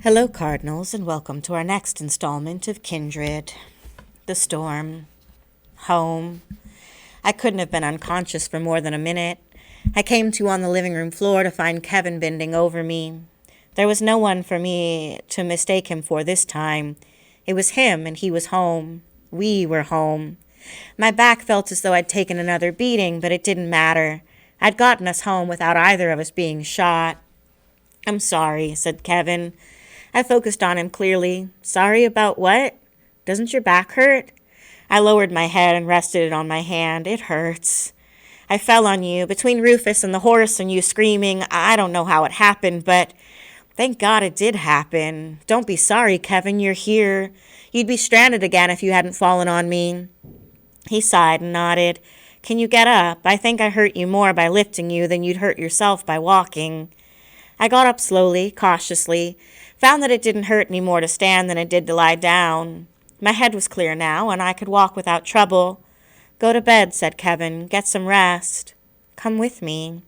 Hello, Cardinals, and welcome to our next installment of Kindred The Storm. Home. I couldn't have been unconscious for more than a minute. I came to on the living room floor to find Kevin bending over me. There was no one for me to mistake him for this time. It was him, and he was home. We were home. My back felt as though I'd taken another beating, but it didn't matter. I'd gotten us home without either of us being shot. "I'm sorry," said Kevin. I focused on him clearly. "Sorry about what? Doesn't your back hurt?" I lowered my head and rested it on my hand. "It hurts. I fell on you, between Rufus and the horse and you screaming. I don't know how it happened, but thank God it did happen. Don't be sorry, Kevin. You're here. You'd be stranded again if you hadn't fallen on me." He sighed and nodded. "Can you get up? I think I hurt you more by lifting you than you'd hurt yourself by walking." I got up slowly, cautiously, found that it didn't hurt any more to stand than it did to lie down. My head was clear now, and I could walk without trouble. "Go to bed," said Kevin. "Get some rest." "Come with me."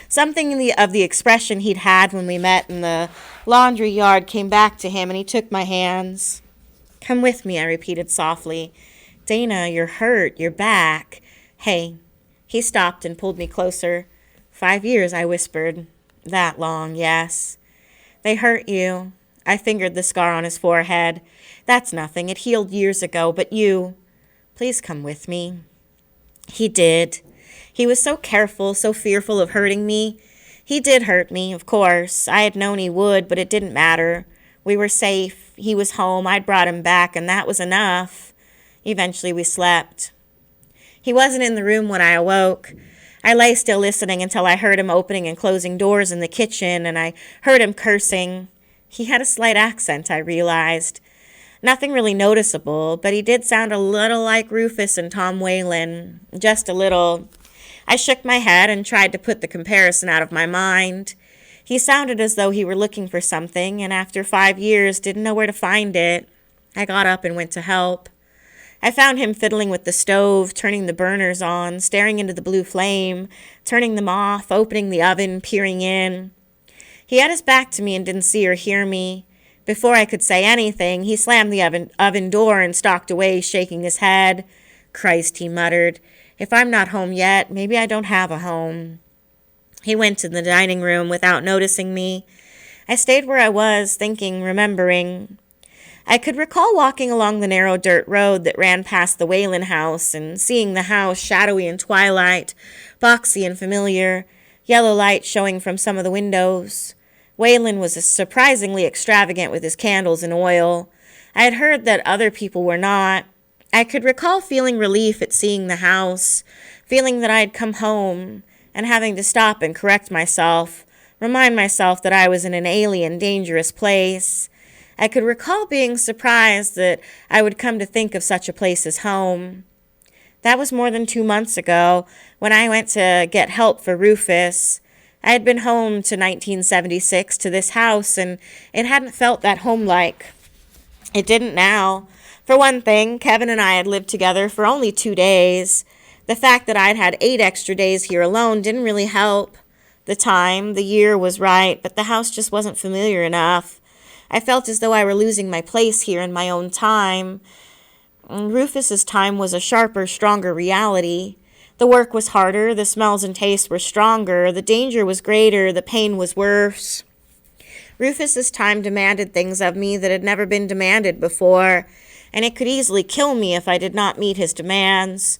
Something of the expression he'd had when we met in the laundry yard came back to him, and he took my hands. "Come with me," I repeated softly. "Dana, you're hurt. You're back. Hey." He stopped and pulled me closer. "5 years," I whispered. "That long, yes." "They hurt you." I fingered the scar on his forehead. "That's nothing. It healed years ago, but you—" "Please come with me." He did. He was so careful, so fearful of hurting me. He did hurt me, of course. I had known he would, but it didn't matter. We were safe. He was home. I'd brought him back, and that was enough. Eventually we slept. He wasn't in the room when I awoke. I lay still listening until I heard him opening and closing doors in the kitchen, and I heard him cursing. He had a slight accent, I realized. Nothing really noticeable, but he did sound a little like Rufus and Tom Weylin. Just a little. I shook my head and tried to put the comparison out of my mind. He sounded as though he were looking for something, and after 5 years didn't know where to find it. I got up and went to help. I found him fiddling with the stove, turning the burners on, staring into the blue flame, turning them off, opening the oven, peering in. He had his back to me and didn't see or hear me. Before I could say anything, he slammed the oven door and stalked away, shaking his head. "Christ," he muttered. "If I'm not home yet, maybe I don't have a home." He went to the dining room without noticing me. I stayed where I was, thinking, remembering. I could recall walking along the narrow dirt road that ran past the Weylin house and seeing the house shadowy in twilight, boxy and familiar, yellow light showing from some of the windows. Weylin was surprisingly extravagant with his candles and oil. I had heard that other people were not. I could recall feeling relief at seeing the house, feeling that I had come home, and having to stop and correct myself, remind myself that I was in an alien, dangerous place. I could recall being surprised that I would come to think of such a place as home. That was more than 2 months ago, when I went to get help for Rufus. I had been home to 1976, to this house, and it hadn't felt that home-like. It didn't now. For one thing, Kevin and I had lived together for only 2 days. The fact that I'd had 8 extra days here alone didn't really help. The time, the year was right, but the house just wasn't familiar enough. I felt as though I were losing my place here in my own time. Rufus's time was a sharper, stronger reality. The work was harder, the smells and tastes were stronger, the danger was greater, the pain was worse. Rufus's time demanded things of me that had never been demanded before, and it could easily kill me if I did not meet his demands.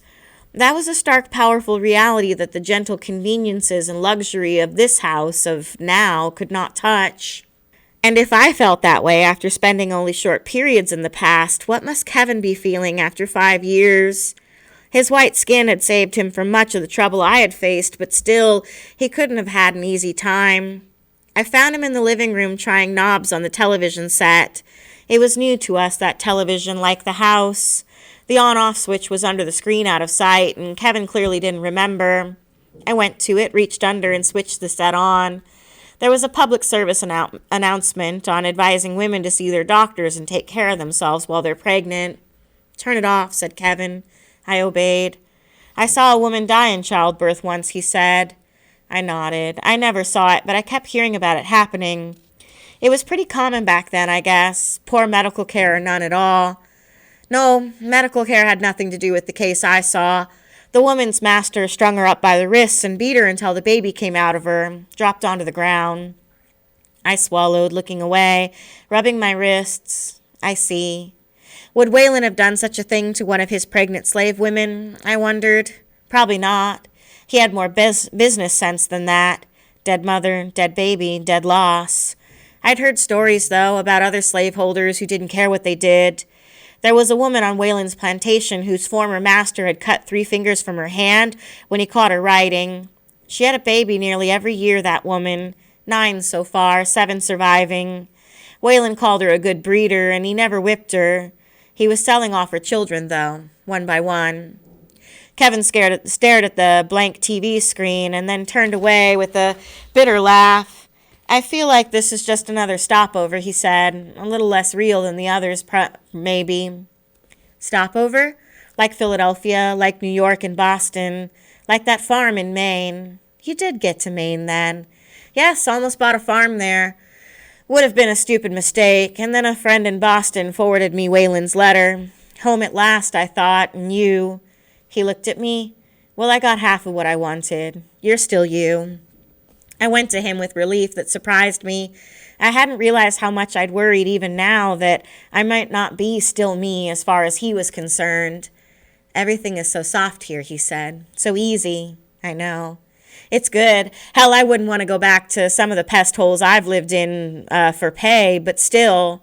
That was a stark, powerful reality that the gentle conveniences and luxury of this house of now could not touch. And if I felt that way after spending only short periods in the past, what must Kevin be feeling after 5 years? His white skin had saved him from much of the trouble I had faced, but still, he couldn't have had an easy time. I found him in the living room trying knobs on the television set. It was new to us, that television, like the house. The on-off switch was under the screen out of sight, and Kevin clearly didn't remember. I went to it, reached under, and switched the set on. There was a public service announcement on advising women to see their doctors and take care of themselves while they're pregnant. "Turn it off," said Kevin. I obeyed. "I saw a woman die in childbirth once," he said. I nodded. I never saw it, but I kept hearing about it happening. It was pretty common back then, I guess. Poor medical care or none at all. No, medical care had nothing to do with the case I saw. The woman's master strung her up by the wrists and beat her until the baby came out of her, dropped onto the ground. I swallowed, looking away, rubbing my wrists. I see. Would Weylin have done such a thing to one of his pregnant slave women? I wondered. Probably not. He had more business sense than that. Dead mother, dead baby, dead loss. I'd heard stories, though, about other slaveholders who didn't care what they did. There was a woman on Weylin's plantation whose former master had cut 3 fingers from her hand when he caught her writing. She had a baby nearly every year, that woman. 9 so far, 7 surviving. Weylin called her a good breeder, and he never whipped her. He was selling off her children, though, one by one. Kevin stared at the blank TV screen and then turned away with a bitter laugh. I feel like this is just another stopover, he said, a little less real than the others, maybe. Stopover? Like Philadelphia, like New York and Boston, like that farm in Maine. You did get to Maine then. Yes, almost bought a farm there. Would have been a stupid mistake, and then a friend in Boston forwarded me Weylin's letter. Home at last, I thought, and you. He looked at me. Well, I got half of what I wanted. You're still you. I went to him with relief that surprised me. I hadn't realized how much I'd worried even now that I might not be still me as far as he was concerned. Everything is so soft here, he said. So easy. I know. It's good. Hell, I wouldn't want to go back to some of the pest holes I've lived in for pay, but still.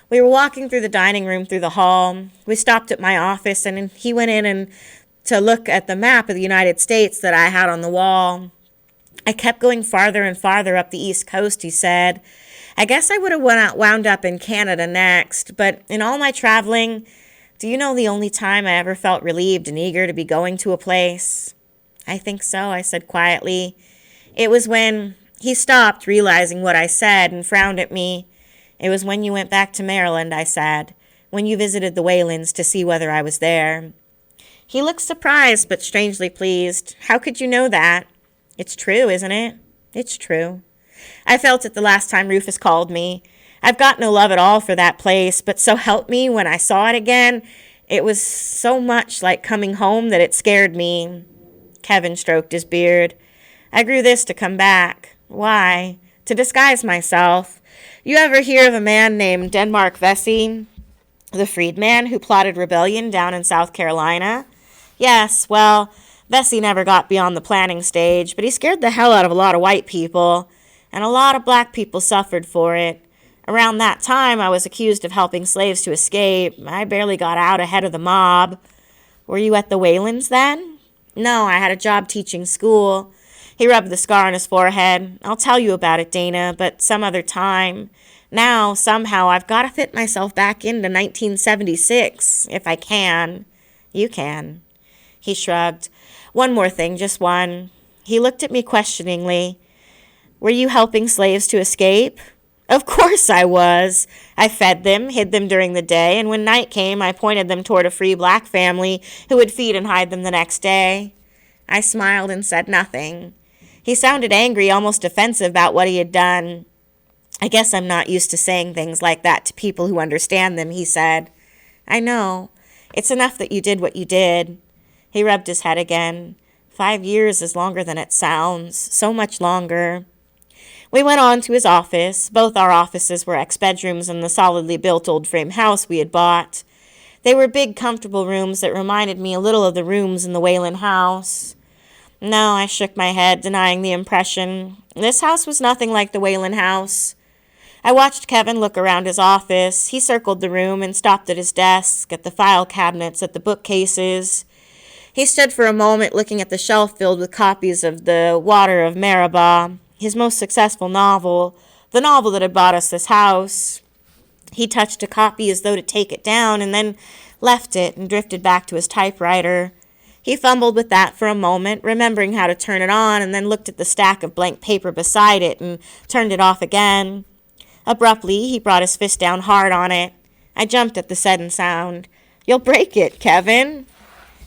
We were walking through the dining room through the hall. We stopped at my office, and he went in to look at the map of the United States that I had on the wall. I kept going farther and farther up the East Coast, he said. I guess I would have wound up in Canada next, but in all my traveling, do you know the only time I ever felt relieved and eager to be going to a place? I think so, I said quietly. It was when he stopped, realizing what I said, and frowned at me. It was when you went back to Maryland, I said, when you visited the Weylins to see whether I was there. He looked surprised, but strangely pleased. How could you know that? It's true, isn't it? It's true. I felt it the last time Rufus called me. I've got no love at all for that place, but so help me, when I saw it again, it was so much like coming home that it scared me. Kevin stroked his beard. I grew this to come back. Why? To disguise myself. You ever hear of a man named Denmark Vesey, the freedman who plotted rebellion down in South Carolina? Yes, well, Vesey never got beyond the planning stage, but he scared the hell out of a lot of white people, and a lot of black people suffered for it. Around that time, I was accused of helping slaves to escape. I barely got out ahead of the mob. Were you at the Weylins then? No, I had a job teaching school. He rubbed the scar on his forehead. I'll tell you about it, Dana, but some other time. Now, somehow, I've got to fit myself back into 1976, if I can. You can. He shrugged. One more thing, just one. He looked at me questioningly. Were you helping slaves to escape? Of course I was. I fed them, hid them during the day, and when night came, I pointed them toward a free black family who would feed and hide them the next day. I smiled and said nothing. He sounded angry, almost defensive about what he had done. I guess I'm not used to saying things like that to people who understand them, he said. I know. It's enough that you did what you did. He rubbed his head again. 5 years is longer than it sounds. So much longer. We went on to his office. Both our offices were ex-bedrooms in the solidly built old frame house we had bought. They were big, comfortable rooms that reminded me a little of the rooms in the Weylin house. No, I shook my head, denying the impression. This house was nothing like the Weylin house. I watched Kevin look around his office. He circled the room and stopped at his desk, at the file cabinets, at the bookcases. He stood for a moment looking at the shelf filled with copies of The Water of Maribah, his most successful novel, the novel that had bought us this house. He touched a copy as though to take it down and then left it and drifted back to his typewriter. He fumbled with that for a moment, remembering how to turn it on, and then looked at the stack of blank paper beside it and turned it off again. Abruptly, he brought his fist down hard on it. I jumped at the sudden sound. You'll break it, Kevin.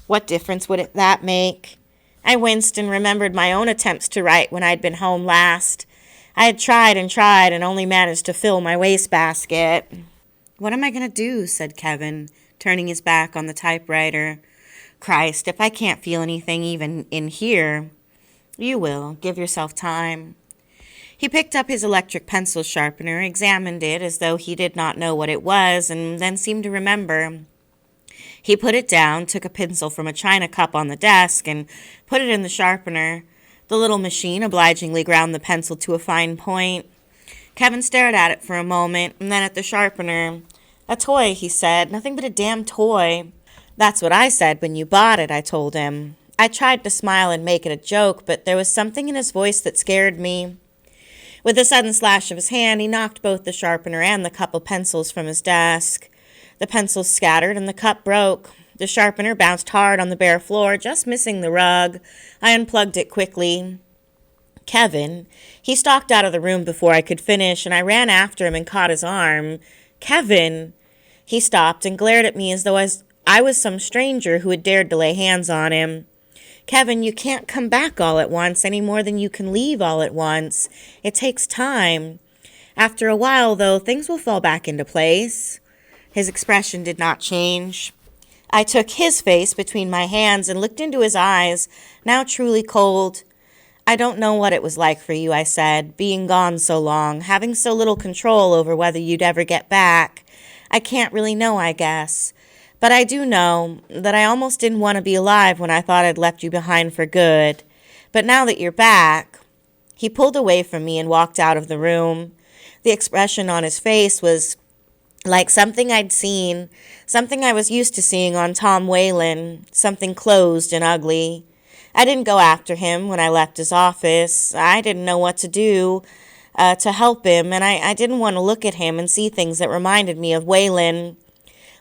What difference would that make? I winced and remembered my own attempts to write when I'd been home last. I had tried and only managed to fill my wastebasket. "What am I going to do?" said Kevin, turning his back on the typewriter. "Christ, if I can't feel anything even in here." "You will. Give yourself time." He picked up his electric pencil sharpener, examined it as though he did not know what it was, and then seemed to remember. He put it down, took a pencil from a china cup on the desk, and put it in the sharpener. The little machine obligingly ground the pencil to a fine point. Kevin stared at it for a moment, and then at the sharpener. "A toy," he said. "Nothing but a damn toy." "That's what I said when you bought it," I told him. I tried to smile and make it a joke, but there was something in his voice that scared me. With a sudden slash of his hand, he knocked both the sharpener and the cup of pencils from his desk. The pencils scattered and the cup broke. The sharpener bounced hard on the bare floor, just missing the rug. I unplugged it quickly. "Kevin." He stalked out of the room before I could finish, and I ran after him and caught his arm. "Kevin." He stopped and glared at me as though I was some stranger who had dared to lay hands on him. "Kevin, you can't come back all at once any more than you can leave all at once. It takes time. After a while, though, things will fall back into place." His expression did not change. I took his face between my hands and looked into his eyes, now truly cold. "I don't know what it was like for you," I said, "being gone so long, having so little control over whether you'd ever get back. I can't really know, I guess. But I do know that I almost didn't want to be alive when I thought I'd left you behind for good. But now that you're back..." He pulled away from me and walked out of the room. The expression on his face was like something I'd seen, something I was used to seeing on Tom Weylin, something closed and ugly. I didn't go after him when I left his office. I didn't know what to do to help him, and I didn't want to look at him and see things that reminded me of Weylin.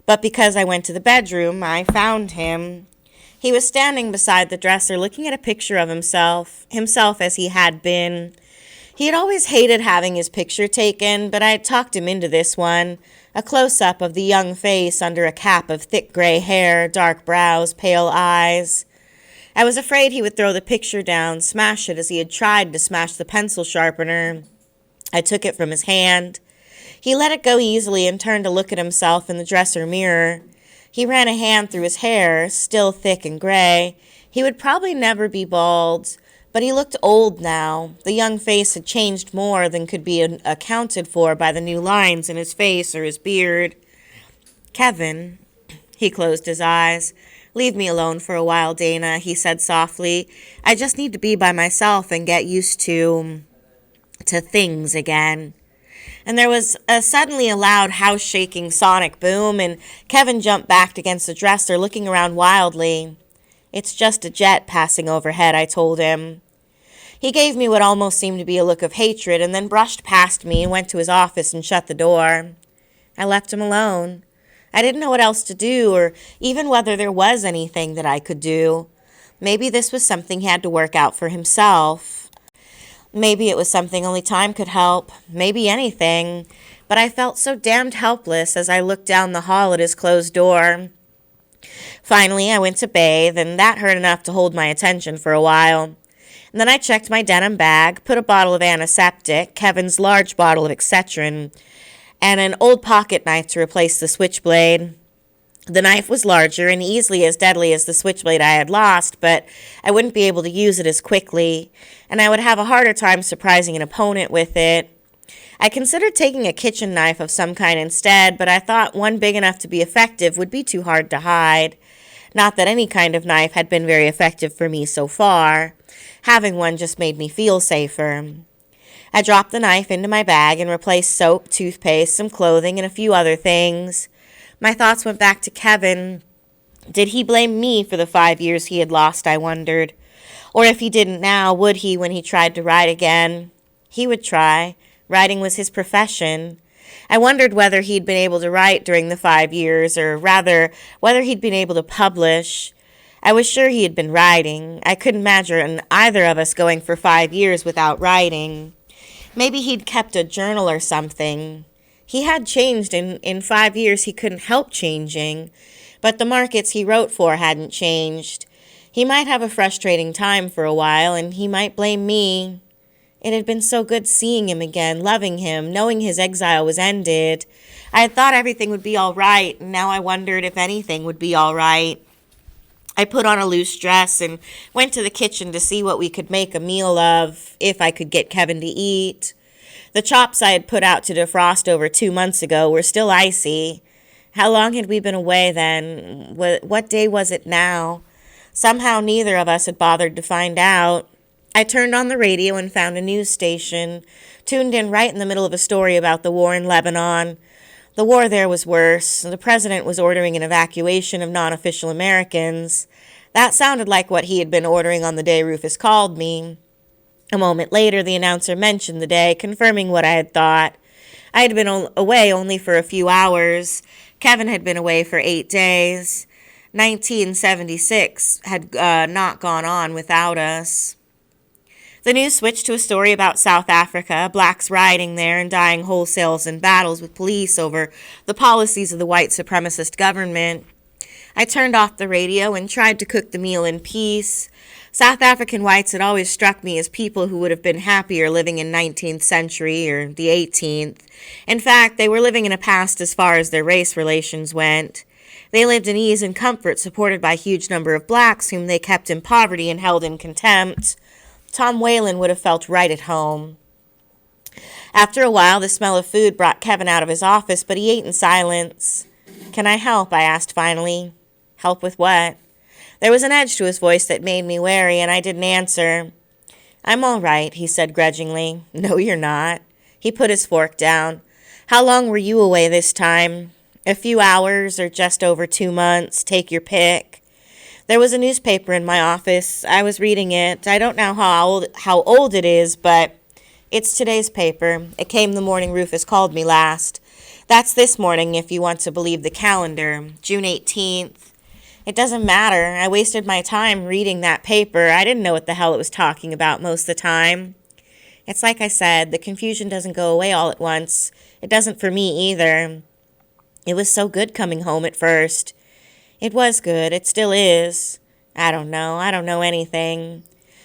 But because I went to the bedroom, I found him. He was standing beside the dresser looking at a picture of himself as he had been. He had always hated having his picture taken, but I had talked him into this one, a close-up of the young face under a cap of thick gray hair, dark brows, pale eyes. I was afraid he would throw the picture down, smash it as he had tried to smash the pencil sharpener. I took it from his hand. He let it go easily and turned to look at himself in the dresser mirror. He ran a hand through his hair, still thick and gray. He would probably never be bald, but he looked old now. The young face had changed more than could be accounted for by the new lines in his face or his beard. "Kevin." He closed his eyes. "Leave me alone for a while, Dana," he said softly. "I just need to be by myself and get used to things again." And there was suddenly a loud house-shaking sonic boom, and Kevin jumped back against the dresser, looking around wildly. "It's just a jet passing overhead," I told him. He gave me what almost seemed to be a look of hatred, and then brushed past me and went to his office and shut the door. I left him alone. I didn't know what else to do, or even whether there was anything that I could do. Maybe this was something he had to work out for himself. Maybe it was something only time could help. Maybe anything. But I felt so damned helpless as I looked down the hall at his closed door. Finally, I went to bathe, and that hurt enough to hold my attention for a while. And then I checked my denim bag, put a bottle of antiseptic, Kevin's large bottle of Excedrin, and an old pocket knife to replace the switchblade. The knife was larger and easily as deadly as the switchblade I had lost, but I wouldn't be able to use it as quickly, and I would have a harder time surprising an opponent with it. I considered taking a kitchen knife of some kind instead, but I thought one big enough to be effective would be too hard to hide. Not that any kind of knife had been very effective for me so far. Having one just made me feel safer. I dropped the knife into my bag and replaced soap, toothpaste, some clothing, and a few other things. My thoughts went back to Kevin. Did he blame me for the 5 years he had lost, I wondered. Or if he didn't now, would he when he tried to write again? He would try. Writing was his profession. I wondered whether he'd been able to write during the 5 years, or rather, whether he'd been able to publish. I was sure he had been writing. I couldn't imagine either of us going for 5 years without writing. Maybe he'd kept a journal or something. He had changed in 5 years he couldn't help changing, but the markets he wrote for hadn't changed. He might have a frustrating time for a while, and he might blame me. It had been so good seeing him again, loving him, knowing his exile was ended. I had thought everything would be all right, and now I wondered if anything would be all right. I put on a loose dress and went to the kitchen to see what we could make a meal of, if I could get Kevin to eat. The chops I had put out to defrost over 2 months ago were still icy. How long had we been away then? What day was it now? Somehow neither of us had bothered to find out. I turned on the radio and found a news station, tuned in right in the middle of a story about the war in Lebanon. The war there was worse. The president was ordering an evacuation of non-official Americans. That sounded like what he had been ordering on the day Rufus called me. A moment later, the announcer mentioned the day, confirming what I had thought. I had been away only for a few hours. Kevin had been away for 8 days. 1976 had not gone on without us. The news switched to a story about South Africa, blacks rioting there and dying wholesale in battles with police over the policies of the white supremacist government. I turned off the radio and tried to cook the meal in peace. South African whites had always struck me as people who would have been happier living in 19th century or the 18th. In fact, they were living in a past as far as their race relations went. They lived in ease and comfort, supported by a huge number of blacks whom they kept in poverty and held in contempt. Tom Weylin would have felt right at home. After a while, the smell of food brought Kevin out of his office, but he ate in silence. "Can I help?" I asked finally. "Help with what?" There was an edge to his voice that made me wary, and I didn't answer. "I'm all right," he said grudgingly. "No, you're not." He put his fork down. "How long were you away this time?" "A few hours or just over 2 months. Take your pick." There was a newspaper in my office. I was reading it. I don't know how old it is, but it's today's paper. It came the morning Rufus called me last. That's this morning, if you want to believe the calendar, June 18th. It doesn't matter. I wasted my time reading that paper. I didn't know what the hell it was talking about most of the time. It's like I said, the confusion doesn't go away all at once. It doesn't for me either. It was so good coming home at first. It was good. It still is. I don't know anything.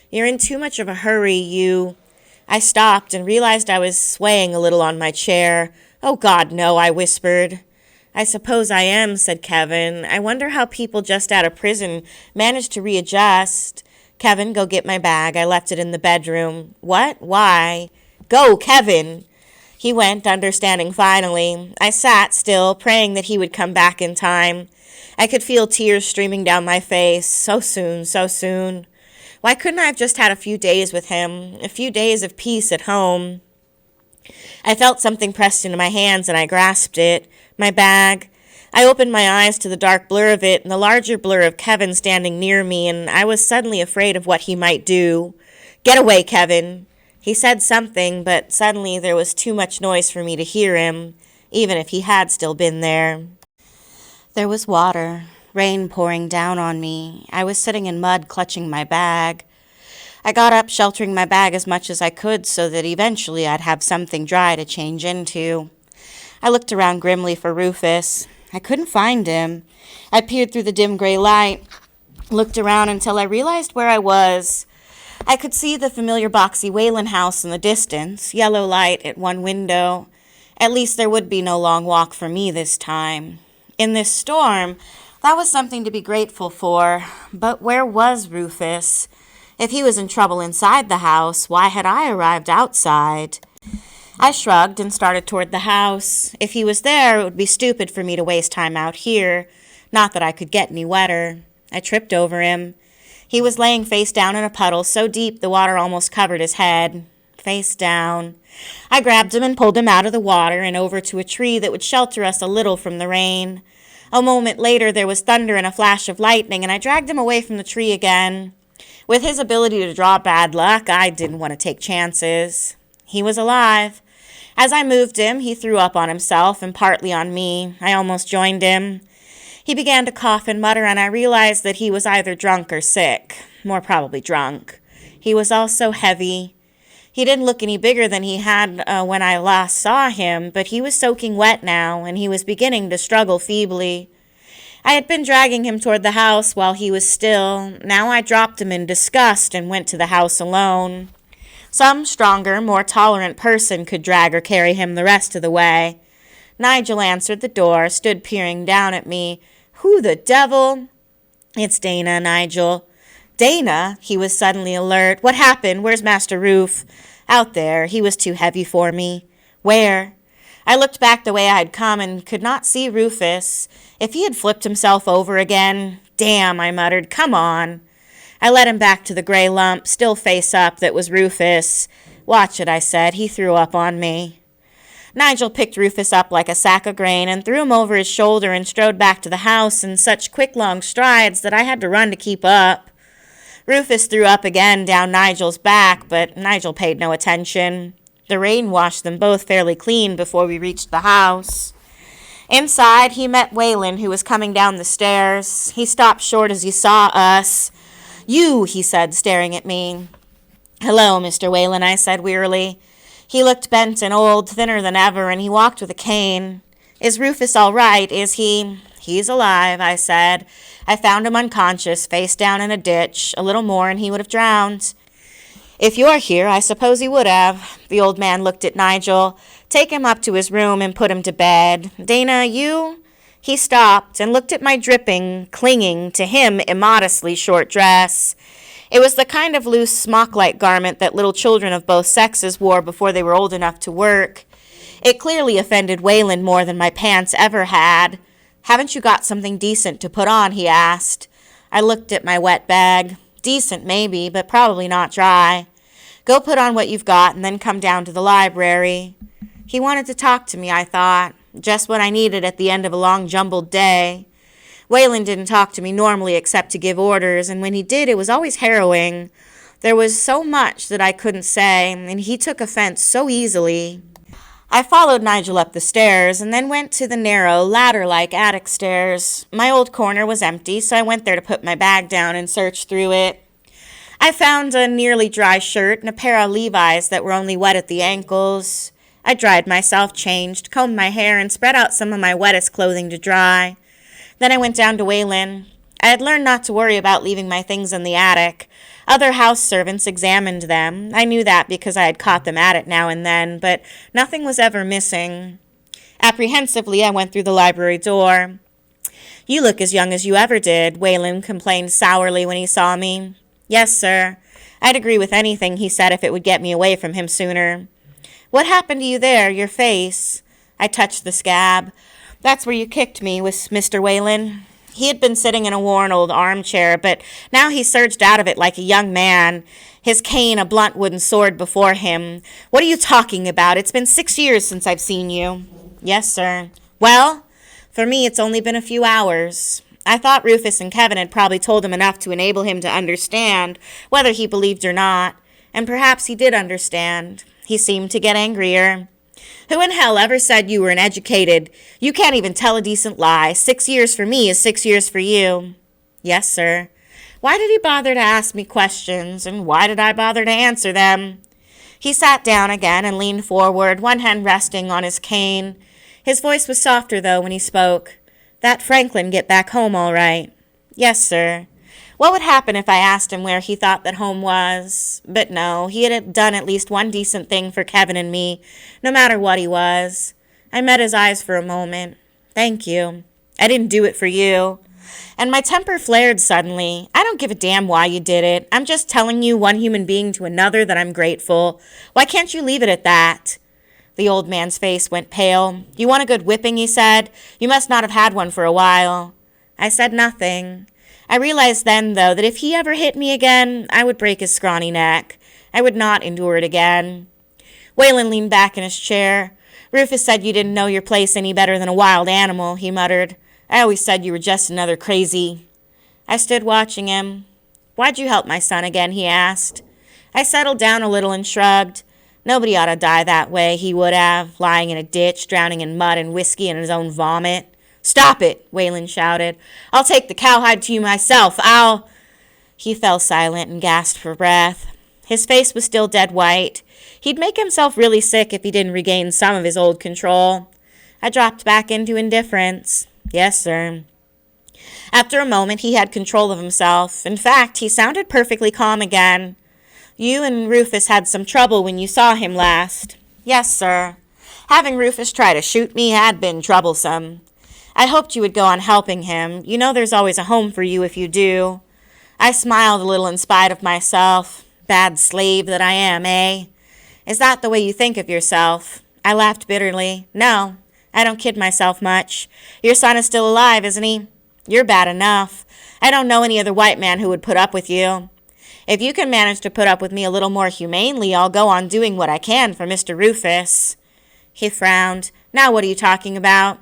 You're in too much of a hurry, I stopped and realized I was swaying a little on my chair. "Oh, God, no," I whispered. "I suppose I am," said Kevin. "I wonder how people just out of prison manage to readjust." "Kevin, go get my bag. I left it in the bedroom." "What? Why?" "Go, Kevin." He went, understanding finally. I sat still, praying that he would come back in time. I could feel tears streaming down my face. So soon, so soon. Why couldn't I have just had a few days with him? A few days of peace at home? I felt something pressed into my hands, and I grasped it. My bag. I opened my eyes to the dark blur of it and the larger blur of Kevin standing near me, and I was suddenly afraid of what he might do. "Get away, Kevin." He said something, but suddenly there was too much noise for me to hear him, even if he had still been there. There was water, rain pouring down on me. I was sitting in mud, clutching my bag. I got up, sheltering my bag as much as I could so that eventually I'd have something dry to change into. I looked around grimly for Rufus. I couldn't find him. I peered through the dim gray light, looked around until I realized where I was. I could see the familiar boxy Weylin house in the distance, yellow light at one window. At least there would be no long walk for me this time. In this storm, that was something to be grateful for. But where was Rufus? If he was in trouble inside the house, why had I arrived outside? I shrugged and started toward the house. If he was there, it would be stupid for me to waste time out here. Not that I could get any wetter. I tripped over him. He was laying face down in a puddle so deep the water almost covered his head. Face down. I grabbed him and pulled him out of the water and over to a tree that would shelter us a little from the rain. A moment later there was thunder and a flash of lightning, and I dragged him away from the tree again. With his ability to draw bad luck, I didn't want to take chances. He was alive. As I moved him, he threw up on himself and partly on me. I almost joined him. He began to cough and mutter, and I realized that he was either drunk or sick. More probably drunk. He was also heavy. He didn't look any bigger than he had when I last saw him, but he was soaking wet now, and he was beginning to struggle feebly. I had been dragging him toward the house while he was still. Now I dropped him in disgust and went to the house alone. Some stronger, more tolerant person could drag or carry him the rest of the way. Nigel answered the door, stood peering down at me. Who the devil? It's Dana, Nigel. Dana? He was suddenly alert. What happened? Where's Master Roof? Out there. He was too heavy for me. Where? I looked back the way I had come and could not see Rufus. If he had flipped himself over again. Damn, I muttered. Come on. I led him back to the gray lump, still face up, that was Rufus. Watch it, I said. He threw up on me. Nigel picked Rufus up like a sack of grain and threw him over his shoulder and strode back to the house in such quick, long strides that I had to run to keep up. Rufus threw up again down Nigel's back, but Nigel paid no attention. The rain washed them both fairly clean before we reached the house. Inside, he met Weylin, who was coming down the stairs. He stopped short as he saw us. You, he said, staring at me. Hello, Mr. Weylin, I said wearily. He looked bent and old, thinner than ever, and he walked with a cane. Is Rufus all right? Is he? He's alive, I said. I found him unconscious, face down in a ditch. A little more and he would have drowned. If you're here, I suppose he would have. The old man looked at Nigel. Take him up to his room and put him to bed. Dana, you? He stopped and looked at my dripping, clinging, to him immodestly short dress. It was the kind of loose smock-like garment that little children of both sexes wore before they were old enough to work. It clearly offended Weylin more than my pants ever had. Haven't you got something decent to put on? He asked. I looked at my wet bag. Decent, maybe, but probably not dry. Go put on what you've got and then come down to the library. He wanted to talk to me, I thought. Just what I needed at the end of a long jumbled day. Weylin didn't talk to me normally except to give orders, and when he did, it was always harrowing. There was so much that I couldn't say, and he took offense so easily. I followed Nigel up the stairs and then went to the narrow, ladder-like attic stairs. My old corner was empty, so I went there to put my bag down and search through it. I found a nearly dry shirt and a pair of Levi's that were only wet at the ankles. I dried myself, changed, combed my hair, and spread out some of my wettest clothing to dry. Then I went down to Weylin. I had learned not to worry about leaving my things in the attic. Other house servants examined them. I knew that because I had caught them at it now and then, but nothing was ever missing. Apprehensively, I went through the library door. You look as young as you ever did, Weylin complained sourly when he saw me. Yes, sir. I'd agree with anything he said if it would get me away from him sooner. What happened to you there, your face? I touched the scab. That's where you kicked me, was Mr. Weylin. He had been sitting in a worn old armchair, but now he surged out of it like a young man, his cane a blunt wooden sword before him. What are you talking about? It's been 6 years since I've seen you. Yes, sir. Well, for me it's only been a few hours. I thought Rufus and Kevin had probably told him enough to enable him to understand, whether he believed or not, and perhaps he did understand. He seemed to get angrier. Who in hell ever said you were an educated? You can't even tell a decent lie. 6 years for me is 6 years for you. Yes, sir. Why did he bother to ask me questions, and why did I bother to answer them? He sat down again and leaned forward, one hand resting on his cane. His voice was softer, though, when he spoke. That Franklin get back home all right? Yes, sir. What would happen if I asked him where he thought that home was? But no, he had done at least one decent thing for Kevin and me, no matter what he was. I met his eyes for a moment. Thank you. I didn't do it for you. And my temper flared suddenly. I don't give a damn why you did it. I'm just telling you, one human being to another, that I'm grateful. Why can't you leave it at that? The old man's face went pale. You want a good whipping, he said. You must not have had one for a while. I said nothing. I realized then, though, that if he ever hit me again, I would break his scrawny neck. I would not endure it again. Weylin leaned back in his chair. Rufus said you didn't know your place any better than a wild animal, he muttered. I always said you were just another crazy. I stood watching him. Why'd you help my son again, he asked. I settled down a little and shrugged. Nobody ought to die that way, he would have, lying in a ditch, drowning in mud and whiskey and his own vomit. Stop it, Weylin shouted. I'll take the cowhide to you myself. He fell silent and gasped for breath. His face was still dead white. He'd make himself really sick if he didn't regain some of his old control. I dropped back into indifference. Yes, sir. After a moment, he had control of himself. In fact, he sounded perfectly calm again. You and Rufus had some trouble when you saw him last. Yes, sir. Having Rufus try to shoot me had been troublesome. I hoped you would go on helping him. You know there's always a home for you if you do. I smiled a little in spite of myself. Bad slave that I am, eh? Is that the way you think of yourself? I laughed bitterly. No, I don't kid myself much. Your son is still alive, isn't he? You're bad enough. I don't know any other white man who would put up with you. If you can manage to put up with me a little more humanely, I'll go on doing what I can for Mr. Rufus. He frowned. Now what are you talking about?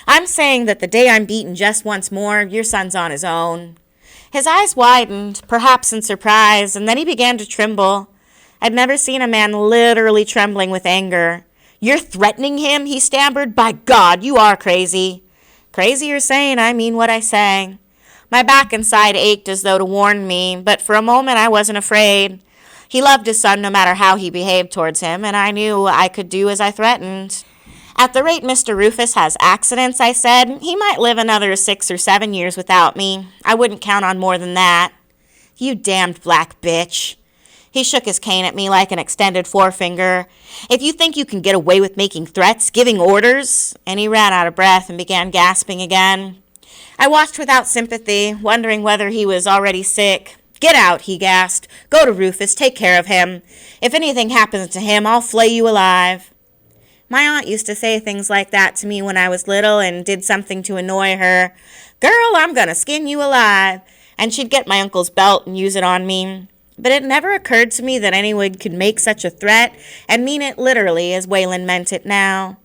I'm saying that the day I'm beaten just once more, your son's on his own. His eyes widened, perhaps in surprise, and then he began to tremble. I'd never seen a man literally trembling with anger. You're threatening him? He stammered. By God, you are crazy. Crazy or sane, I mean what I say. My back and side ached as though to warn me, but for a moment I wasn't afraid. He loved his son no matter how he behaved towards him, and I knew I could do as I threatened. At the rate Mr. Rufus has accidents, I said, he might live another 6 or 7 years without me. I wouldn't count on more than that. You damned black bitch. He shook his cane at me like an extended forefinger. If you think you can get away with making threats, giving orders, and he ran out of breath and began gasping again. I watched without sympathy, wondering whether he was already sick. Get out, he gasped. Go to Rufus, take care of him. If anything happens to him, I'll flay you alive. My aunt used to say things like that to me when I was little and did something to annoy her. Girl, I'm going to skin you alive. And she'd get my uncle's belt and use it on me. But it never occurred to me that anyone could make such a threat and mean it literally as Weylin meant it now.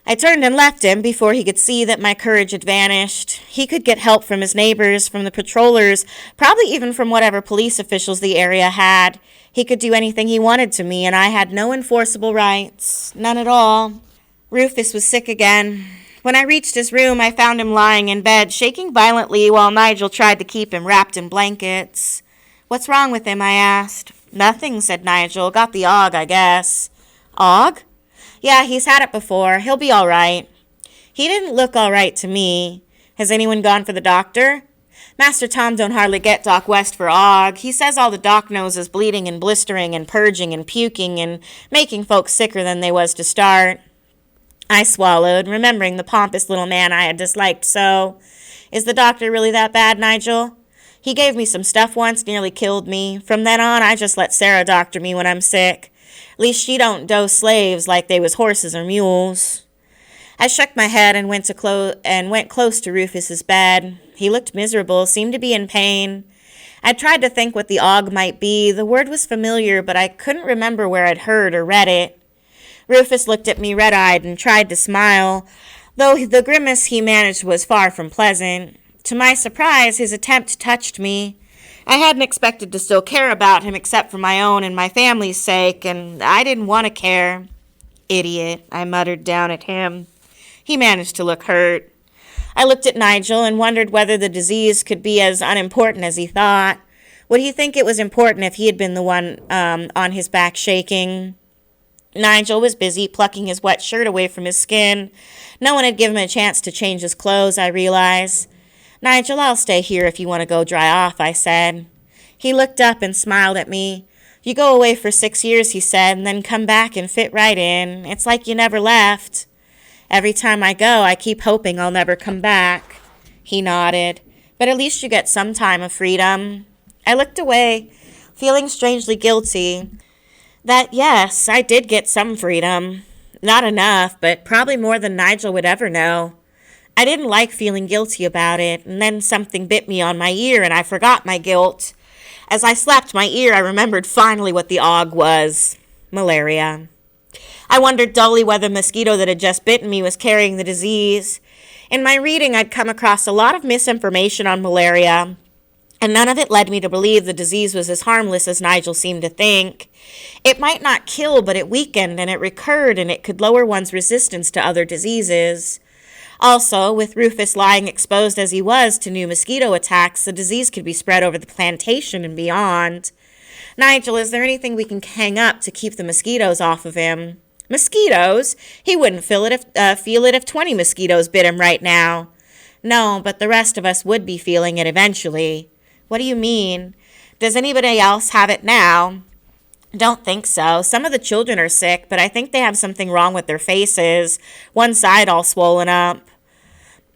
I turned and left him before he could see that my courage had vanished. He could get help from his neighbors, from the patrollers, probably even from whatever police officials the area had. He could do anything he wanted to me, and I had no enforceable rights. None at all. Rufus was sick again. When I reached his room, I found him lying in bed, shaking violently while Nigel tried to keep him wrapped in blankets. What's wrong with him? I asked. Nothing, said Nigel. Got the ague, I guess. Ague? Yeah, he's had it before. He'll be all right. He didn't look all right to me. Has anyone gone for the doctor? Master Tom don't hardly get Doc West for ague. He says all the doc knows is bleeding and blistering and purging and puking and making folks sicker than they was to start. I swallowed, remembering the pompous little man I had disliked so. Is the doctor really that bad, Nigel? He gave me some stuff once, nearly killed me. From then on, I just let Sarah doctor me when I'm sick. At least she don't dose slaves like they was horses or mules. I shook my head and went close to Rufus's bed. He looked miserable, seemed to be in pain. I tried to think what the ague might be. The word was familiar, but I couldn't remember where I'd heard or read it. Rufus looked at me red-eyed and tried to smile, though the grimace he managed was far from pleasant. To my surprise, his attempt touched me. I hadn't expected to still care about him except for my own and my family's sake, and I didn't want to care. Idiot, I muttered down at him. He managed to look hurt. I looked at Nigel and wondered whether the disease could be as unimportant as he thought. Would he think it was important if he had been the one on his back shaking? Nigel was busy plucking his wet shirt away from his skin. No one had given him a chance to change his clothes, I realized. Nigel, I'll stay here if you want to go dry off, I said. He looked up and smiled at me. You go away for 6 years, he said, and then come back and fit right in. It's like you never left. Every time I go, I keep hoping I'll never come back. He nodded. But at least you get some time of freedom. I looked away, feeling strangely guilty. That, yes, I did get some freedom. Not enough, but probably more than Nigel would ever know. I didn't like feeling guilty about it, and then something bit me on my ear, and I forgot my guilt. As I slapped my ear, I remembered finally what the ague was. Malaria. I wondered dully whether the mosquito that had just bitten me was carrying the disease. In my reading, I'd come across a lot of misinformation on malaria, and none of it led me to believe the disease was as harmless as Nigel seemed to think. It might not kill, but it weakened, and it recurred, and it could lower one's resistance to other diseases. Also, with Rufus lying exposed as he was to new mosquito attacks, the disease could be spread over the plantation and beyond. Nigel, is there anything we can hang up to keep the mosquitoes off of him? Mosquitoes? He wouldn't feel it if 20 mosquitoes bit him right now. No, but the rest of us would be feeling it eventually. What do you mean? Does anybody else have it now? Don't think so. Some of the children are sick, but I think they have something wrong with their faces. One side all swollen up.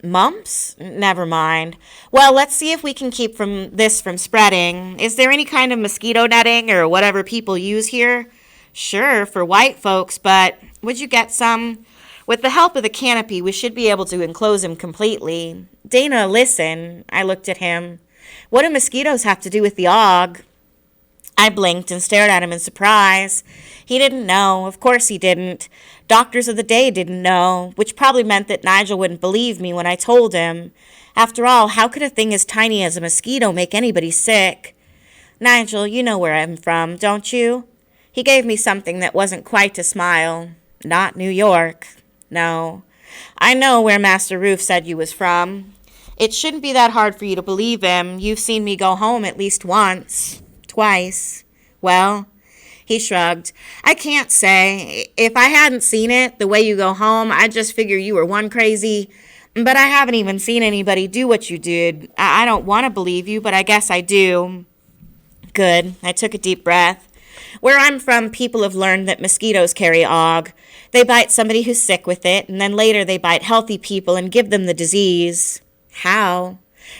Mumps? Never mind. Well, let's see if we can keep this from spreading. Is there any kind of mosquito netting or whatever people use here? Sure, for white folks, but would you get some? With the help of the canopy, we should be able to enclose him completely. Dana, listen. I looked at him. What do mosquitoes have to do with the og? I blinked and stared at him in surprise. He didn't know. Of course he didn't. Doctors of the day didn't know, which probably meant that Nigel wouldn't believe me when I told him. After all, how could a thing as tiny as a mosquito make anybody sick? Nigel, you know where I'm from, don't you? He gave me something that wasn't quite a smile. Not New York. No. I know where Master Roof said you was from. It shouldn't be that hard for you to believe him. You've seen me go home at least once. Twice. Well, he shrugged. I can't say. If I hadn't seen it, the way you go home, I'd just figure you were one crazy. But I haven't even seen anybody do what you did. I don't want to believe you, but I guess I do. Good. I took a deep breath. Where I'm from, people have learned that mosquitoes carry og. They bite somebody who's sick with it, and then later they bite healthy people and give them the disease. How?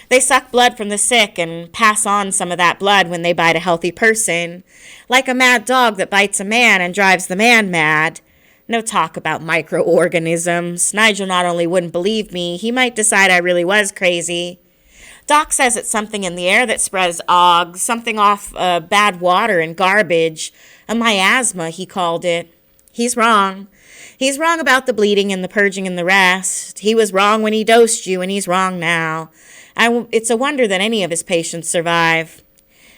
They suck blood from the sick and pass on some of that blood when they bite a healthy person. Like a mad dog that bites a man and drives the man mad. No talk about microorganisms. Nigel not only wouldn't believe me, he might decide I really was crazy. Doc says it's something in the air that spreads og, something off bad water and garbage. A miasma, he called it. He's wrong. He's wrong about the bleeding and the purging and the rest. He was wrong when he dosed you, and he's wrong now. It's a wonder that any of his patients survive.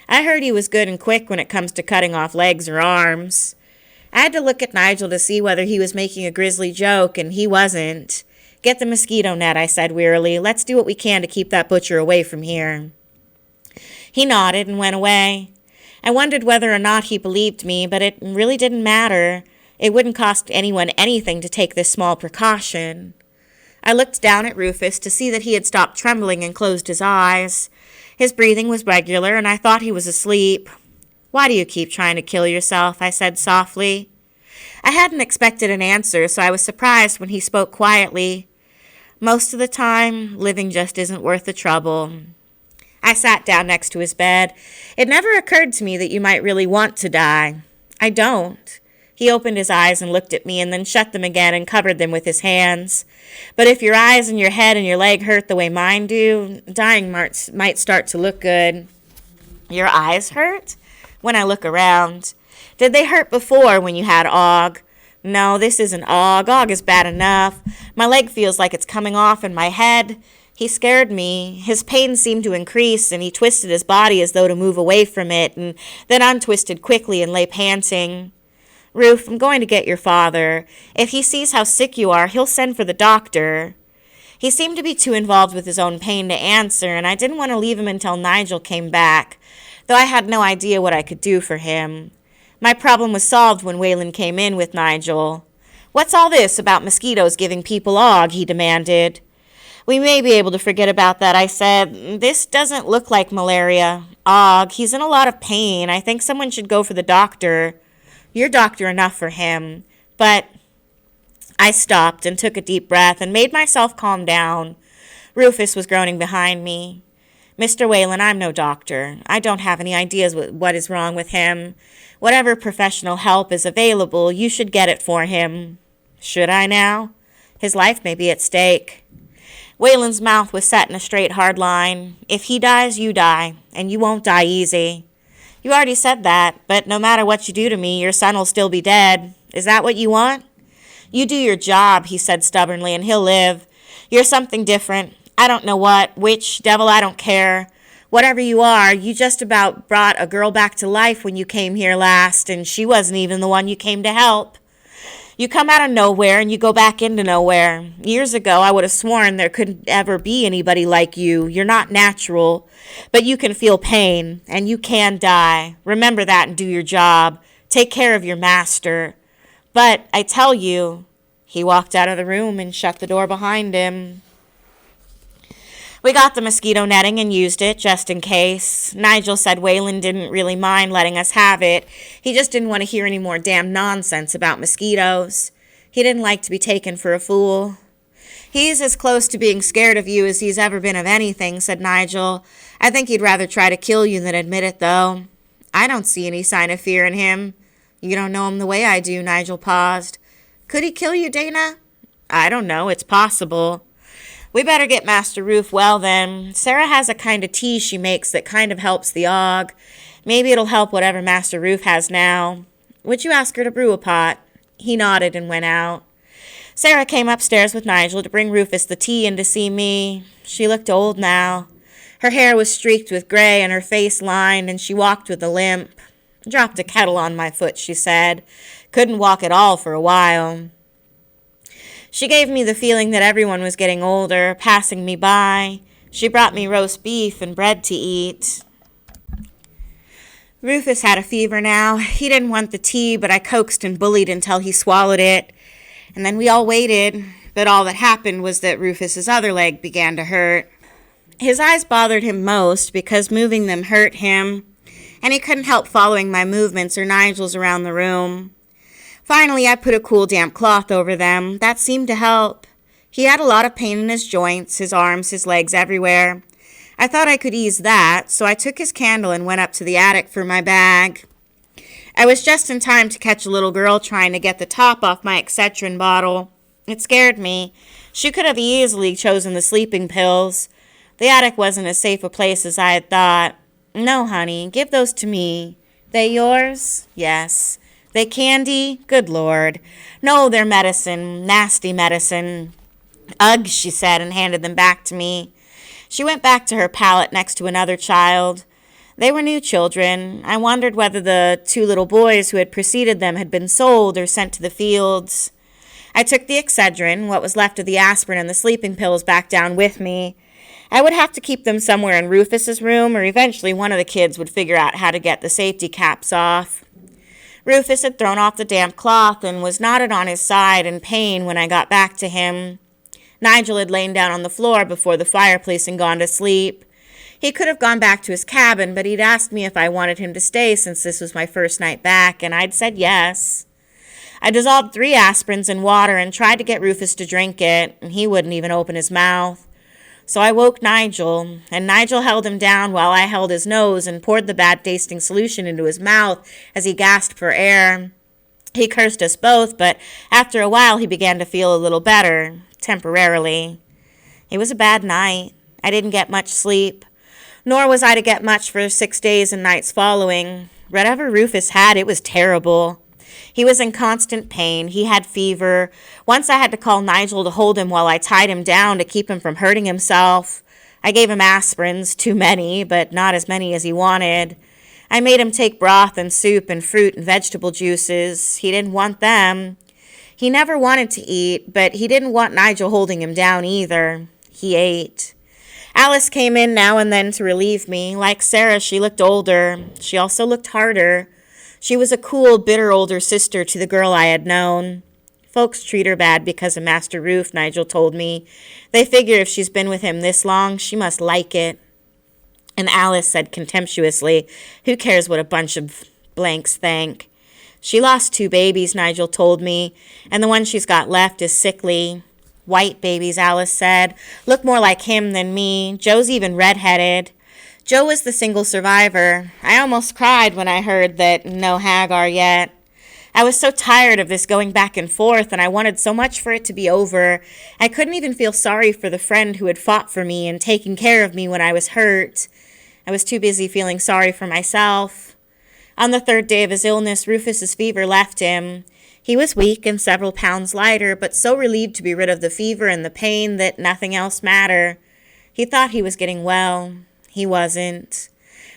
I heard he was good and quick when it comes to cutting off legs or arms. I had to look at Nigel to see whether he was making a grisly joke, and he wasn't. Get the mosquito net, I said wearily. Let's do what we can to keep that butcher away from here. He nodded and went away. I wondered whether or not he believed me, but it really didn't matter. It wouldn't cost anyone anything to take this small precaution. I looked down at Rufus to see that he had stopped trembling and closed his eyes. His breathing was regular, and I thought he was asleep. Why do you keep trying to kill yourself? I said softly. I hadn't expected an answer, so I was surprised when he spoke quietly. Most of the time, living just isn't worth the trouble. I sat down next to his bed. It never occurred to me that you might really want to die. I don't. He opened his eyes and looked at me and then shut them again and covered them with his hands. But if your eyes and your head and your leg hurt the way mine do, dying might start to look good. Your eyes hurt? When I look around. Did they hurt before when you had og? No, this isn't og. Og is bad enough. My leg feels like it's coming off in my head. He scared me. His pain seemed to increase, and he twisted his body as though to move away from it, and then untwisted quickly and lay panting. Ruf, I'm going to get your father. If he sees how sick you are, he'll send for the doctor. He seemed to be too involved with his own pain to answer, and I didn't want to leave him until Nigel came back, though I had no idea what I could do for him. My problem was solved when Weylin came in with Nigel. What's all this about mosquitoes giving people og? He demanded. We may be able to forget about that, I said. This doesn't look like malaria. Og, he's in a lot of pain. I think someone should go for the doctor. You're doctor enough for him. But I stopped and took a deep breath and made myself calm down. Rufus was groaning behind me. Mr. Weylin, I'm no doctor. I don't have any ideas what is wrong with him. Whatever professional help is available, you should get it for him. Should I now? His life may be at stake. Weylin's mouth was set in a straight, hard line. If he dies, you die, and you won't die easy. You already said that, but no matter what you do to me, your son will still be dead. Is that what you want? You do your job, he said stubbornly, and he'll live. You're something different. I don't know what, which, devil, I don't care. Whatever you are, you just about brought a girl back to life when you came here last, and she wasn't even the one you came to help. You come out of nowhere and you go back into nowhere. Years ago, I would have sworn there couldn't ever be anybody like you. You're not natural, but you can feel pain, and you can die. Remember that and do your job. Take care of your master. But I tell you, he walked out of the room and shut the door behind him. We got the mosquito netting and used it just in case. Nigel said Weylin didn't really mind letting us have it. He just didn't want to hear any more damn nonsense about mosquitoes. He didn't like to be taken for a fool. He's as close to being scared of you as he's ever been of anything, said Nigel. I think he'd rather try to kill you than admit it, though. I don't see any sign of fear in him. You don't know him the way I do, Nigel paused. Could he kill you, Dana? I don't know. It's possible. We better get Master Roof well, then. Sarah has a kind of tea she makes that kind of helps the og. Maybe it'll help whatever Master Roof has now. Would you ask her to brew a pot? He nodded and went out. Sarah came upstairs with Nigel to bring Rufus the tea and to see me. She looked old now. Her hair was streaked with gray and her face lined, and she walked with a limp. Dropped a kettle on my foot, she said. Couldn't walk at all for a while. She gave me the feeling that everyone was getting older, passing me by. She brought me roast beef and bread to eat. Rufus had a fever now. He didn't want the tea, but I coaxed and bullied until he swallowed it. And then we all waited, but all that happened was that Rufus's other leg began to hurt. His eyes bothered him most because moving them hurt him, and he couldn't help following my movements or Nigel's around the room. Finally, I put a cool damp cloth over them. That seemed to help. He had a lot of pain in his joints, his arms, his legs, everywhere. I thought I could ease that, so I took his candle and went up to the attic for my bag. I was just in time to catch a little girl trying to get the top off my Excedrin bottle. It scared me. She could have easily chosen the sleeping pills. The attic wasn't as safe a place as I had thought. No, honey, give those to me. They yours? Yes. They candy? Good Lord. No, they're medicine. Nasty medicine. Ugh, she said, and handed them back to me. She went back to her pallet next to another child. They were new children. I wondered whether the two little boys who had preceded them had been sold or sent to the fields. I took the Excedrin, what was left of the aspirin and the sleeping pills, back down with me. I would have to keep them somewhere in Rufus's room, or eventually one of the kids would figure out how to get the safety caps off. Rufus had thrown off the damp cloth and was knotted on his side in pain when I got back to him. Nigel had lain down on the floor before the fireplace and gone to sleep. He could have gone back to his cabin, but he'd asked me if I wanted him to stay since this was my first night back, and I'd said yes. I dissolved 3 aspirins in water and tried to get Rufus to drink it, and he wouldn't even open his mouth. So I woke Nigel, and Nigel held him down while I held his nose and poured the bad-tasting solution into his mouth as he gasped for air. He cursed us both, but after a while he began to feel a little better, temporarily. It was a bad night. I didn't get much sleep, nor was I to get much for 6 days and nights following. Whatever Rufus had, it was terrible. He was in constant pain. He had fever. Once I had to call Nigel to hold him while I tied him down to keep him from hurting himself. I gave him aspirins, too many, but not as many as he wanted. I made him take broth and soup and fruit and vegetable juices. He didn't want them. He never wanted to eat, but he didn't want Nigel holding him down either. He ate. Alice came in now and then to relieve me. Like Sarah, she looked older. She also looked harder. She was a cool, bitter older sister to the girl I had known. Folks treat her bad because of Master Roof, Nigel told me. They figure if she's been with him this long, she must like it. And Alice said contemptuously, who cares what a bunch of blanks think? She lost 2 babies, Nigel told me, and the one she's got left is sickly. White babies, Alice said. Look more like him than me. Joe's even red-headed. Joe was the single survivor. I almost cried when I heard that no Hagar yet. I was so tired of this going back and forth, and I wanted so much for it to be over. I couldn't even feel sorry for the friend who had fought for me and taken care of me when I was hurt. I was too busy feeling sorry for myself. On the 3rd day of his illness, Rufus's fever left him. He was weak and several pounds lighter, but so relieved to be rid of the fever and the pain that nothing else mattered. He thought he was getting well. He wasn't.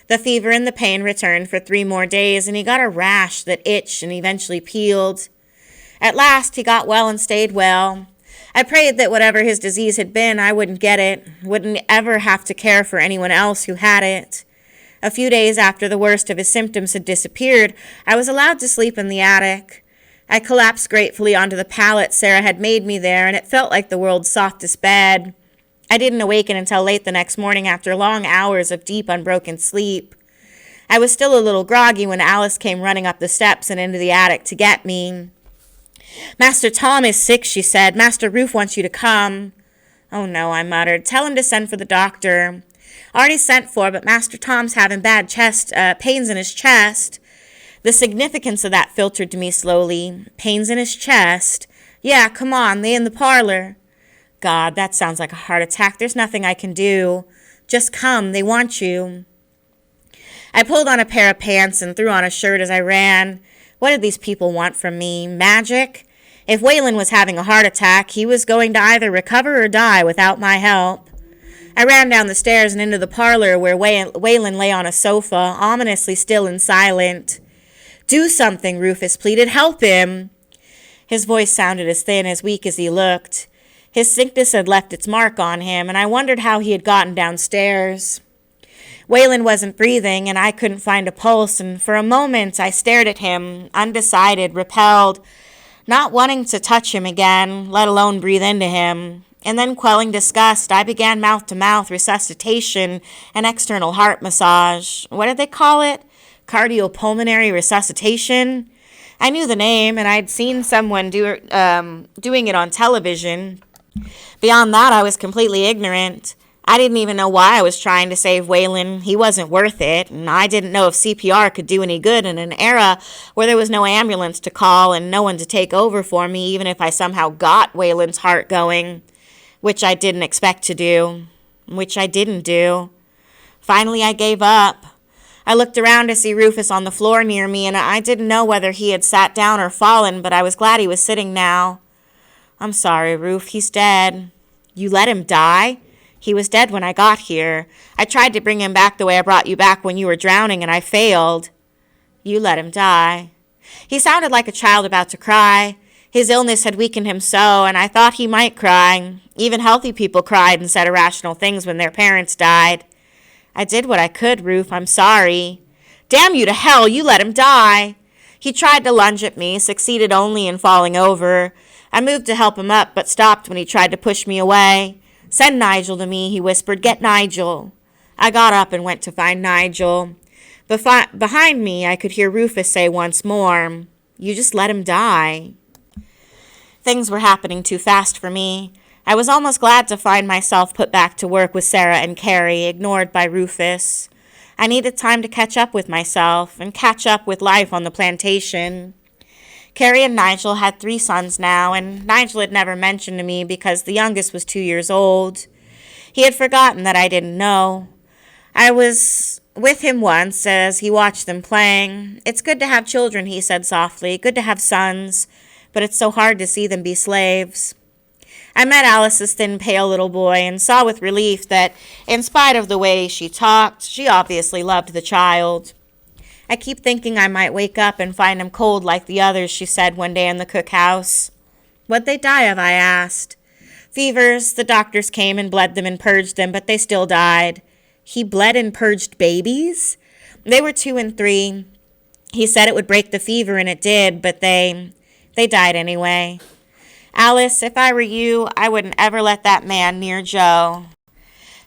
The fever and the pain returned for 3 more days, and he got a rash that itched and eventually peeled. At last, he got well and stayed well. I prayed that whatever his disease had been, I wouldn't get it, wouldn't ever have to care for anyone else who had it. A few days after the worst of his symptoms had disappeared, I was allowed to sleep in the attic. I collapsed gratefully onto the pallet Sarah had made me there, and it felt like the world's softest bed. I didn't awaken until late the next morning after long hours of deep, unbroken sleep. I was still a little groggy when Alice came running up the steps and into the attic to get me. "Master Tom is sick," she said. "Master Roof wants you to come." "Oh, no," I muttered. "Tell him to send for the doctor." "Already sent for, but Master Tom's having bad pains in his chest." The significance of that filtered to me slowly. Pains in his chest? "Yeah, come on, they in the parlor." God, that sounds like a heart attack. There's nothing I can do. Just come, they want you. I pulled on a pair of pants and threw on a shirt as I ran. What did these people want from me? Magic? If Weylin was having a heart attack, he was going to either recover or die without my help. I ran down the stairs and into the parlor where Weylin lay on a sofa, ominously still and silent. "Do something," Rufus pleaded. "Help him." His voice sounded as thin, as weak as he looked. His sickness had left its mark on him, and I wondered how he had gotten downstairs. Weylin wasn't breathing, and I couldn't find a pulse, and for a moment I stared at him, undecided, repelled, not wanting to touch him again, let alone breathe into him. And then, quelling disgust, I began mouth-to-mouth resuscitation and external heart massage. What did they call it? Cardiopulmonary resuscitation? I knew the name, and I'd seen someone doing it on television. Beyond that, I was completely ignorant. I didn't even know why I was trying to save Weylin. He wasn't worth it, and I didn't know if CPR could do any good in an era where there was no ambulance to call and no one to take over for me, even if I somehow got Weylin's heart going, which I didn't expect to do, which I didn't do. Finally, I gave up. I looked around to see Rufus on the floor near me, and I didn't know whether he had sat down or fallen, but I was glad he was sitting now. "I'm sorry, Ruf, he's dead." "You let him die?" "He was dead when I got here. I tried to bring him back the way I brought you back when you were drowning, and I failed." "You let him die." He sounded like a child about to cry. His illness had weakened him so, and I thought he might cry. Even healthy people cried and said irrational things when their parents died. "I did what I could, Ruf. I'm sorry." "Damn you to hell, you let him die." He tried to lunge at me, succeeded only in falling over. I moved to help him up, but stopped when he tried to push me away. "Send Nigel to me," he whispered. "Get Nigel." I got up and went to find Nigel. Behind me, I could hear Rufus say once more, "You just let him die." Things were happening too fast for me. I was almost glad to find myself put back to work with Sarah and Carrie, ignored by Rufus. I needed time to catch up with myself and catch up with life on the plantation. Carrie and Nigel had 3 sons now, and Nigel had never mentioned to me because the youngest was 2 years old. He had forgotten that I didn't know. I was with him once as he watched them playing. "It's good to have children," he said softly. "Good to have sons, but it's so hard to see them be slaves." I met Alice's thin, pale little boy and saw with relief that, in spite of the way she talked, she obviously loved the child. "I keep thinking I might wake up and find him cold like the others," she said one day in the cookhouse. "What'd they die of?" I asked. "Fevers. The doctors came and bled them and purged them, but they still died." "He bled and purged babies?" "They were 2 and 3. He said it would break the fever, and it did, but they died anyway. Alice, if I were you, I wouldn't ever let that man near Joe."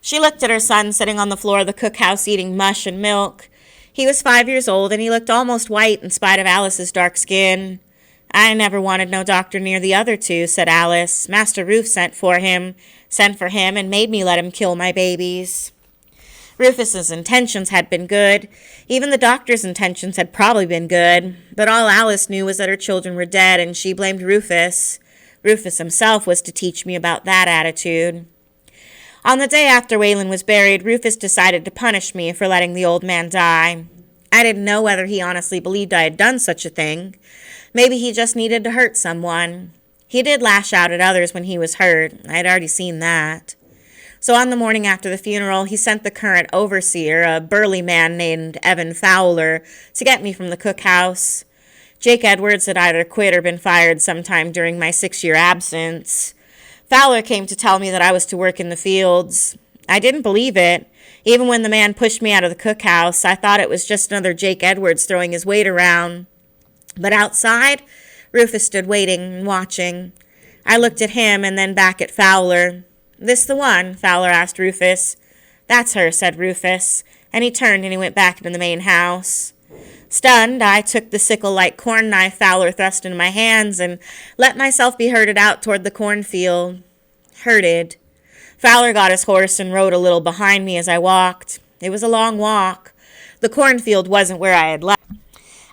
She looked at her son sitting on the floor of the cookhouse eating mush and milk. He was 5 years old, and he looked almost white in spite of Alice's dark skin. "I never wanted no doctor near the other 2, said Alice. "Master Roof sent for him, and made me let him kill my babies." Rufus's intentions had been good. Even the doctor's intentions had probably been good. But all Alice knew was that her children were dead, and she blamed Rufus. Rufus himself was to teach me about that attitude. On the day after Weylin was buried, Rufus decided to punish me for letting the old man die. I didn't know whether he honestly believed I had done such a thing. Maybe he just needed to hurt someone. He did lash out at others when he was hurt. I had already seen that. So on the morning after the funeral, he sent the current overseer, a burly man named Evan Fowler, to get me from the cookhouse. Jake Edwards had either quit or been fired sometime during my 6-year absence. Fowler came to tell me that I was to work in the fields. I didn't believe it. Even when the man pushed me out of the cookhouse, I thought it was just another Jake Edwards throwing his weight around. But outside, Rufus stood waiting and watching. I looked at him and then back at Fowler. "This the one?" Fowler asked Rufus. "That's her," said Rufus, and he turned and he went back into the main house. Stunned, I took the sickle-like corn knife Fowler thrust into my hands and let myself be herded out toward the cornfield. Herded. Fowler got his horse and rode a little behind me as I walked. It was a long walk. The cornfield wasn't where I had left.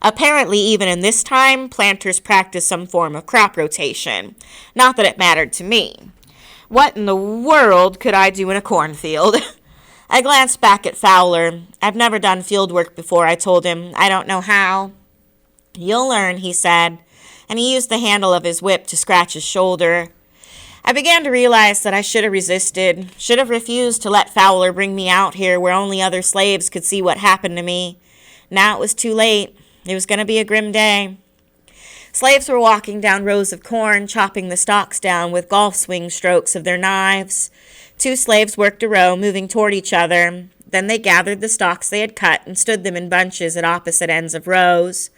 Apparently, even in this time, planters practiced some form of crop rotation. Not that it mattered to me. What in the world could I do in a cornfield? I glanced back at Fowler. "I've never done field work before," I told him. "I don't know how." "You'll learn," he said, and he used the handle of his whip to scratch his shoulder. I began to realize that I should have resisted, should have refused to let Fowler bring me out here where only other slaves could see what happened to me. Now it was too late. It was going to be a grim day. Slaves were walking down rows of corn, chopping the stalks down with golf swing strokes of their knives. 2 slaves worked a row, moving toward each other. Then they gathered the stalks they had cut and stood them in bunches at opposite ends of rows.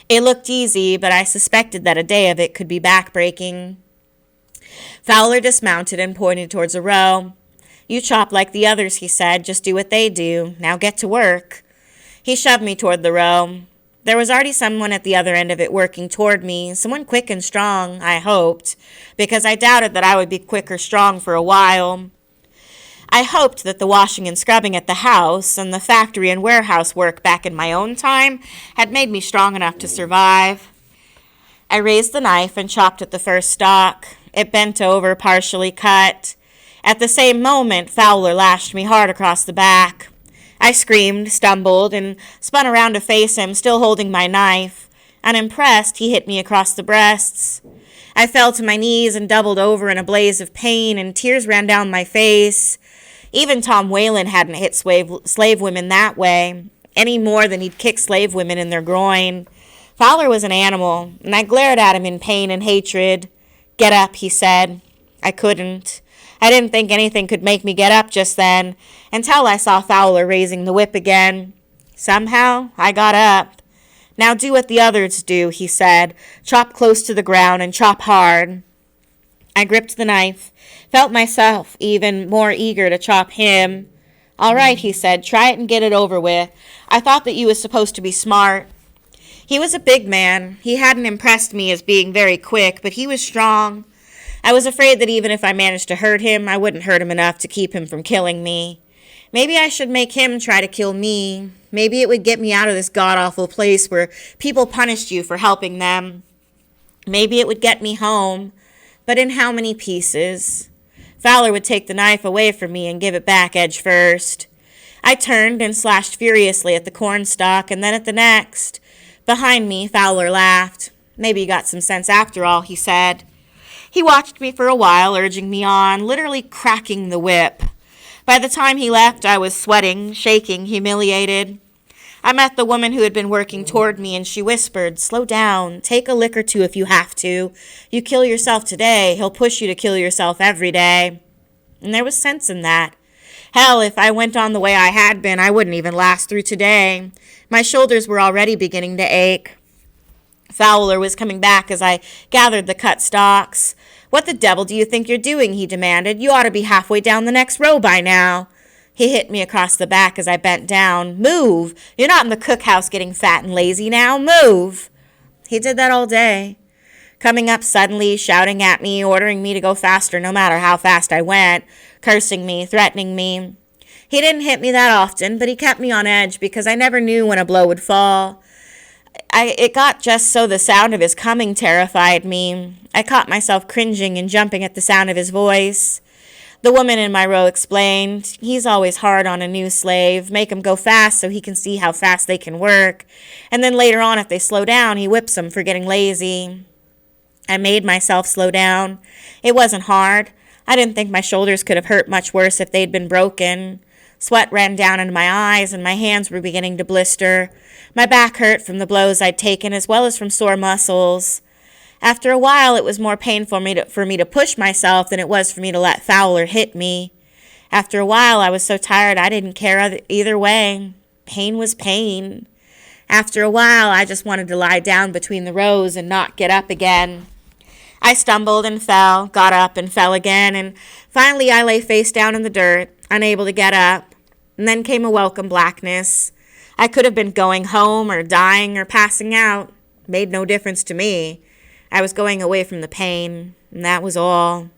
It looked easy, but I suspected that a day of it could be backbreaking. Fowler dismounted and pointed towards a row. "You chop like the others," he said. "Just do what they do. Now get to work." He shoved me toward the row. There was already someone at the other end of it working toward me, someone quick and strong, I hoped, because I doubted that I would be quick or strong for a while. I hoped that the washing and scrubbing at the house and the factory and warehouse work back in my own time had made me strong enough to survive. I raised the knife and chopped at the first stalk. It bent over, partially cut. At the same moment, Fowler lashed me hard across the back. I screamed, stumbled, and spun around to face him, still holding my knife. Unimpressed, he hit me across the breasts. I fell to my knees and doubled over in a blaze of pain, and tears ran down my face. Even Tom Weylin hadn't hit slave women that way, any more than he'd kicked slave women in their groin. Fowler was an animal, and I glared at him in pain and hatred. "Get up," he said. I couldn't. I didn't think anything could make me get up just then, until I saw Fowler raising the whip again. Somehow, I got up. "Now do what the others do," he said. "Chop close to the ground and chop hard." I gripped the knife, felt myself even more eager to chop him. "All right," he said, "try it and get it over with. I thought that you was supposed to be smart." He was a big man. He hadn't impressed me as being very quick, but he was strong. I was afraid that even if I managed to hurt him, I wouldn't hurt him enough to keep him from killing me. Maybe I should make him try to kill me. Maybe it would get me out of this god-awful place where people punished you for helping them. Maybe it would get me home. But in how many pieces? Fowler would take the knife away from me and give it back edge first. I turned and slashed furiously at the cornstalk and then at the next. Behind me, Fowler laughed. "Maybe you got some sense after all," he said. He watched me for a while, urging me on, literally cracking the whip. By the time he left, I was sweating, shaking, humiliated. I met the woman who had been working toward me, and she whispered, "Slow down. Take a lick or two if you have to. You kill yourself today, he'll push you to kill yourself every day." And there was sense in that. Hell, if I went on the way I had been, I wouldn't even last through today. My shoulders were already beginning to ache. Fowler was coming back as I gathered the cut stalks. "What the devil do you think you're doing?" he demanded. "You ought to be halfway down the next row by now." He hit me across the back as I bent down. "Move! You're not in the cookhouse getting fat and lazy now. Move!" He did that all day. Coming up suddenly, shouting at me, ordering me to go faster no matter how fast I went, cursing me, threatening me. He didn't hit me that often, but he kept me on edge because I never knew when a blow would fall. It got just so the sound of his coming terrified me. I caught myself cringing and jumping at the sound of his voice. The woman in my row explained, "He's always hard on a new slave. Make 'em go fast so he can see how fast they can work. And then later on, if they slow down, he whips 'em for getting lazy." I made myself slow down. It wasn't hard. I didn't think my shoulders could have hurt much worse if they'd been broken. Sweat ran down into my eyes, and my hands were beginning to blister. My back hurt from the blows I'd taken, as well as from sore muscles. After a while, it was more painful for me to push myself than it was for me to let Fowler hit me. After a while, I was so tired I didn't care either way. Pain was pain. After a while, I just wanted to lie down between the rows and not get up again. I stumbled and fell, got up and fell again, and finally I lay face down in the dirt, unable to get up. And then came a welcome blackness. I could have been going home or dying or passing out. Made no difference to me. I was going away from the pain, and that was all.